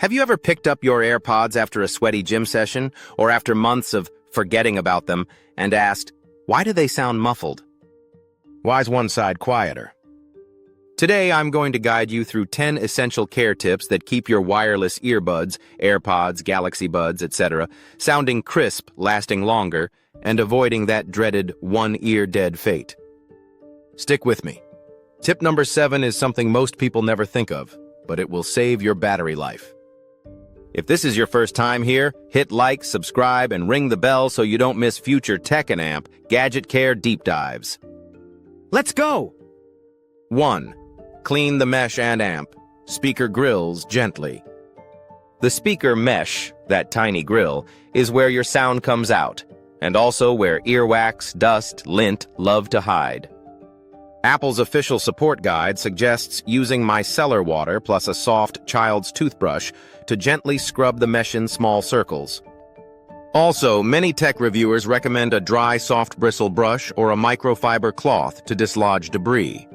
Have you ever picked up your AirPods after a sweaty gym session or after months of forgetting about them and asked, why do they sound muffled? Why's one side quieter? Today, I'm going to guide you through 10 essential care tips that keep your wireless earbuds, AirPods, Galaxy Buds, etc., sounding crisp, lasting longer, and avoiding that dreaded one-ear dead fate. Stick with me. Tip number 7 is something most people never think of, but it will save your battery life. If this is your first time here, hit like, subscribe, and ring the bell so you don't miss future tech and amp gadget care deep dives. Let's go! 1. Clean the mesh and amp. Speaker grills gently. The speaker mesh, that tiny grill, is where your sound comes out, and also where earwax, dust, lint love to hide. Apple's official support guide suggests using micellar water plus a soft child's toothbrush to gently scrub the mesh in small circles. Also, many tech reviewers recommend a dry, soft bristle brush or a microfiber cloth to dislodge debris.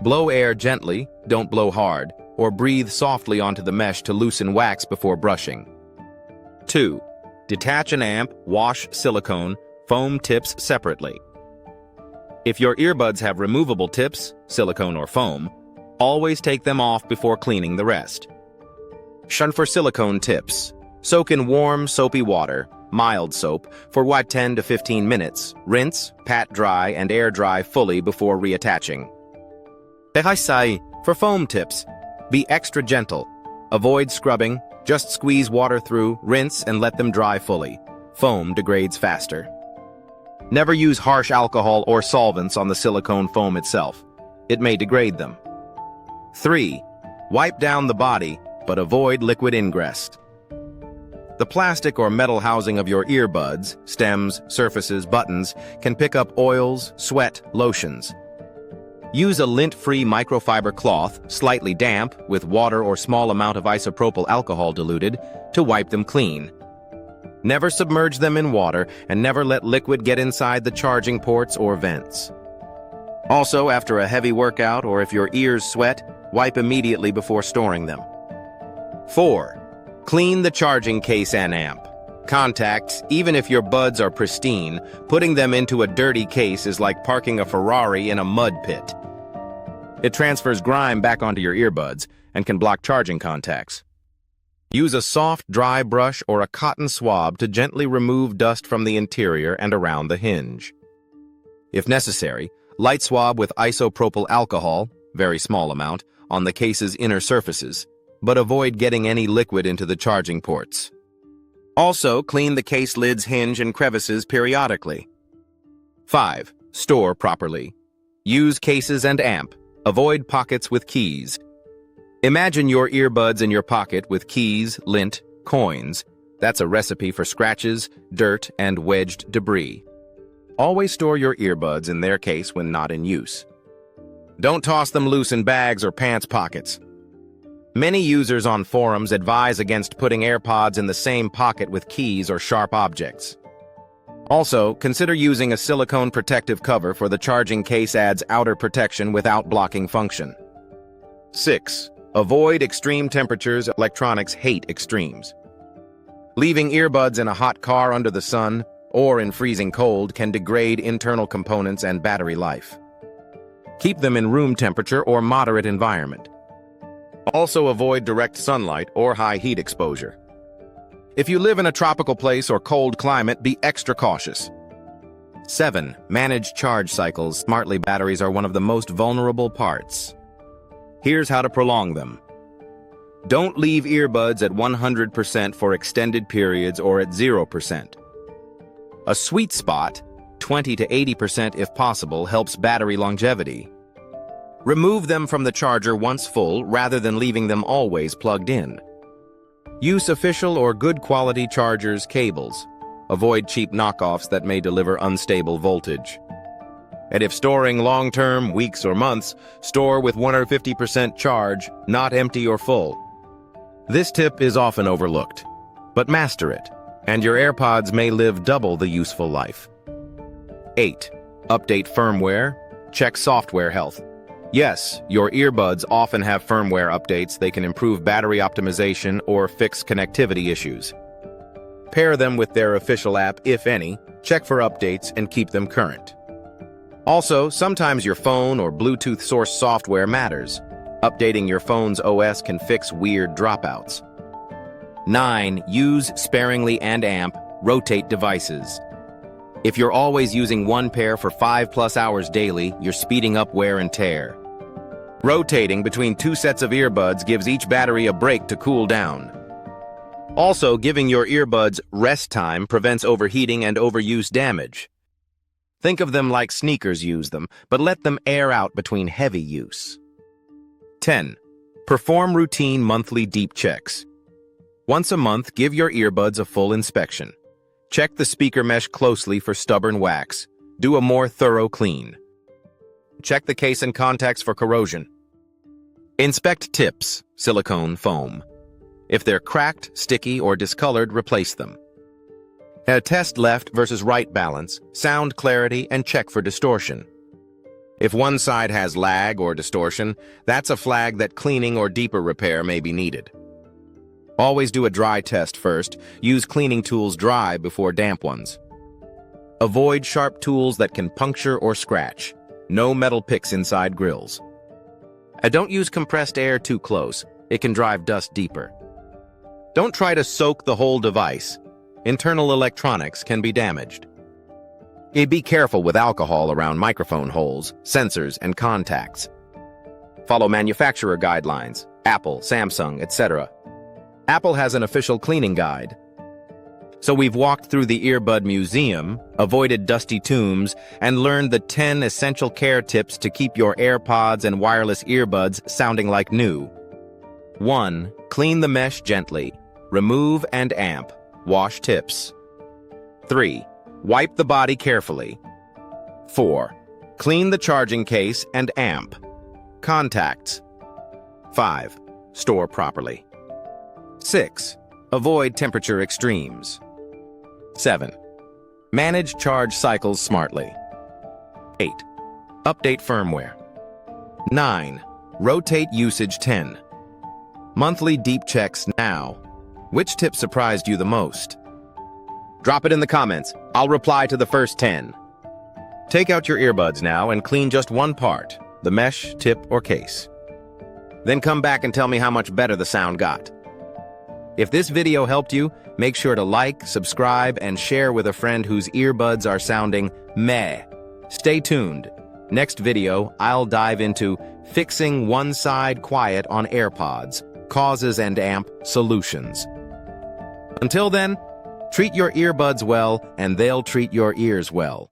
Blow air gently, don't blow hard, or breathe softly onto the mesh to loosen wax before brushing. 2. Detach an amp, wash silicone, foam tips separately. If your earbuds have removable tips, silicone or foam, always take them off before cleaning the rest. Shun for silicone tips. Soak in warm, soapy water, mild soap, for 10 to 15 minutes. Rinse, pat dry, and air dry fully before reattaching. For foam tips, be extra gentle. Avoid scrubbing, just squeeze water through, rinse, and let them dry fully. Foam degrades faster. Never use harsh alcohol or solvents on the silicone foam itself. It may degrade them. 3. Wipe down the body, but avoid liquid ingress. The plastic or metal housing of your earbuds, stems, surfaces, buttons, can pick up oils, sweat, lotions. Use a lint-free microfiber cloth, slightly damp, with water or small amount of isopropyl alcohol diluted, to wipe them clean. Never submerge them in water, and never let liquid get inside the charging ports or vents. Also, after a heavy workout or if your ears sweat, wipe immediately before storing them. 4. Clean the charging case and amp. Contacts, even if your buds are pristine, putting them into a dirty case is like parking a Ferrari in a mud pit. It transfers grime back onto your earbuds and can block charging contacts. Use a soft, dry brush or a cotton swab to gently remove dust from the interior and around the hinge. If necessary, light swab with isopropyl alcohol, very small amount, on the case's inner surfaces, but avoid getting any liquid into the charging ports. Also, clean the case lid's hinge and crevices periodically. 5. Store properly. Use cases and amp. Avoid pockets with keys. Imagine your earbuds in your pocket with keys, lint, coins. That's a recipe for scratches, dirt, and wedged debris. Always store your earbuds in their case when not in use. Don't toss them loose in bags or pants pockets. Many users on forums advise against putting AirPods in the same pocket with keys or sharp objects. Also, consider using a silicone protective cover for the charging case adds outer protection without blocking function. 6. Avoid extreme temperatures. Electronics hate extremes. Leaving earbuds in a hot car under the sun or in freezing cold can degrade internal components and battery life. Keep them in room temperature or moderate environment. Also avoid direct sunlight or high heat exposure. If you live in a tropical place or cold climate, be extra cautious. 7. Manage charge cycles. Smartly, batteries are one of the most vulnerable parts. Here's how to prolong them. Don't leave earbuds at 100% for extended periods or at 0%. A sweet spot, 20 to 80% if possible, helps battery longevity. Remove them from the charger once full rather than leaving them always plugged in. Use official or good quality chargers, cables. Avoid cheap knockoffs that may deliver unstable voltage. And if storing long-term, weeks or months, store with 150% charge, not empty or full. This tip is often overlooked, but master it, and your AirPods may live double the useful life. 8. Update firmware. Check software health. Yes, your earbuds often have firmware updates. They can improve battery optimization or fix connectivity issues. Pair them with their official app, if any, check for updates, and keep them current. Also, sometimes your phone or Bluetooth source software matters. Updating your phone's OS can fix weird dropouts. 9. Use sparingly and amp, rotate devices. If you're always using one pair for 5+ hours daily, you're speeding up wear and tear. Rotating between two sets of earbuds gives each battery a break to cool down. Also, giving your earbuds rest time prevents overheating and overuse damage. Think of them like sneakers. Use them, but let them air out between heavy use. 10. Perform routine monthly deep checks. Once a month, give your earbuds a full inspection. Check the speaker mesh closely for stubborn wax. Do a more thorough clean. Check the case and contacts for corrosion. Inspect tips, silicone, foam. If they're cracked, sticky, or discolored, replace them. Test left versus right balance, sound clarity, and check for distortion. If one side has lag or distortion, that's a flag that cleaning or deeper repair may be needed. Always do a dry test first. Use cleaning tools dry before damp ones. Avoid sharp tools that can puncture or scratch. No metal picks inside grills. Don't use compressed air too close. It can drive dust deeper. Don't try to soak the whole device. Internal electronics can be damaged. Be careful with alcohol around microphone holes, sensors, and contacts. Follow manufacturer guidelines, Apple, Samsung, etc. Apple has an official cleaning guide. So we've walked through the Earbud Museum, avoided dusty tombs, and learned the 10 essential care tips to keep your AirPods and wireless earbuds sounding like new. 1. Clean the mesh gently. Remove and amp. Wash tips. 3. Wipe the body carefully. 4. Clean the charging case and amp. Contacts. 5. Store properly. 6. Avoid temperature extremes. 7. Manage charge cycles smartly. 8. Update firmware. 9. Rotate usage. 10. Monthly deep checks now. Which tip surprised you the most? Drop it in the comments. I'll reply to the first 10. Take out your earbuds now and clean just one part, the mesh, tip, or case. Then come back and tell me how much better the sound got. If this video helped you, make sure to like, subscribe, and share with a friend whose earbuds are sounding meh. Stay tuned. Next video, I'll dive into fixing one side quiet on AirPods, causes and amp solutions. Until then, treat your earbuds well, and they'll treat your ears well.